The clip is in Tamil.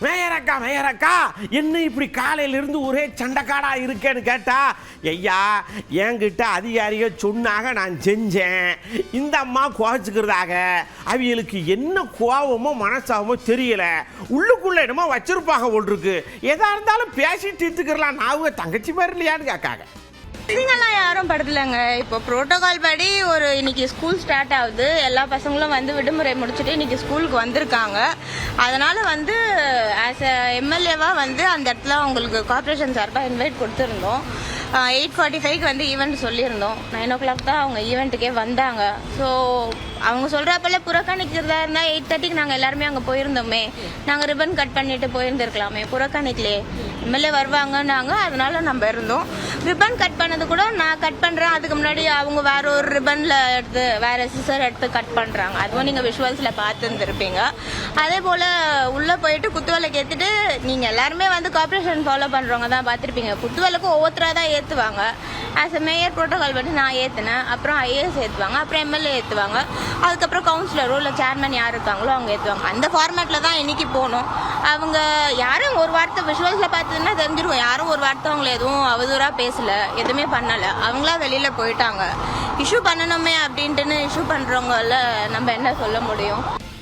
மேயரக்கா என்ன இப்படி காலையிலிருந்து ஒரே சண்டைக்காடா இருக்கேன்னு கேட்டா, ஐயா என்கிட்ட அதிகாரிக சொன்னாக நான் செஞ்சேன். இந்த அம்மா கோவச்சுக்கிறதாக அவங்களுக்கு என்ன கோவமோ மனசாவமோ தெரியல. உள்ளுக்குள்ள என்னமோ வச்சிருப்பாங்க போல் இருக்கு. எதா இருந்தாலும் பேசி தீர்த்துக்கிறலாம். நான் தங்கச்சி மாதிரி இல்லையான்னு கேட்காங்க. இதுங்கெல்லாம் யாரும் படுத்தலைங்க. இப்போ ப்ரோட்டோகால் படி இன்னைக்கு ஸ்கூல் ஸ்டார்ட் ஆகுது. எல்லா பசங்களும் விடுமுறை முடிச்சுட்டு இன்னைக்கு ஸ்கூலுக்கு வந்திருக்காங்க. அதனால ஆஸ் எ எம்எல்ஏவா அந்த இடத்துல உங்களுக்கு கார்பரேஷன் சார்பாக இன்வைட் கொடுத்துருந்தோம். 8:45 ஈவெண்ட் சொல்லியிருந்தோம். 9 o'clock தான் அவங்க ஈவெண்ட்டுக்கே வந்தாங்க. ஸோ அவங்க சொல்கிறப்பல புறக்கணிக்கிறதா இருந்தால் 8:30 நாங்கள் எல்லாருமே அங்கே போயிருந்தோமே. நாங்கள் ரிப்பன் கட் பண்ணிட்டு போயிருந்துருக்கலாமே. புறக்கணிக்கலே. எம்எல்ஏ வருவாங்கன்னாங்க, அதனால நம்ம இருந்தோம். ரிப்பன் கட் பண்ணது கூட நான் கட் பண்ணுறேன். அதுக்கு முன்னாடி அவங்க வேற ஒரு ரிப்பனில் எடுத்து வேற சிசர் எடுத்து கட் பண்ணுறாங்க. அதுவும் நீங்கள் விஷுவல்ஸில் பார்த்துருந்துருப்பீங்க. அதே போல் உள்ளே போயிட்டு குத்துவலைக்கு ஏற்றிட்டு நீங்கள் எல்லாருமே கார்பரேஷன் ஃபாலோ பண்ணுறவங்க தான் பார்த்துருப்பீங்க. குத்துவலுக்கு ஒவ்வொருத்தராக தான் ஏற்றுவாங்க. ஆஸ் எ மேயர் ப்ரோட்டோகால் பண்ணி நான் ஏற்றினேன். அப்புறம் ஐஏஎஸ் ஏற்றுவாங்க, அப்புறம் எம்எல்ஏ ஏற்றுவாங்க, அதுக்கப்புறம் கவுன்சிலரோ இல்லை சேர்மன் யார் இருக்காங்களோ அவங்க ஏற்றுவாங்க. அந்த ஃபார்மேட்டில் தான் இன்னைக்கு போகணும். அவங்க யாரும் ஒரு வார்த்தை விஷுவல்ஸில் பார்த்ததுன்னா தெரிஞ்சிருவோம். யாரும் ஒரு வார்த்தை அவங்கள எதுவும் அவதூறாக பேசலை, எதுவுமே பண்ணலை. அவங்களா வெளியில் போயிட்டாங்க. இஷ்யூ பண்ணணுமே அப்படின்ட்டுன்னு இஷ்யூ பண்ணுறவங்கள நம்ம என்ன சொல்ல முடியும்?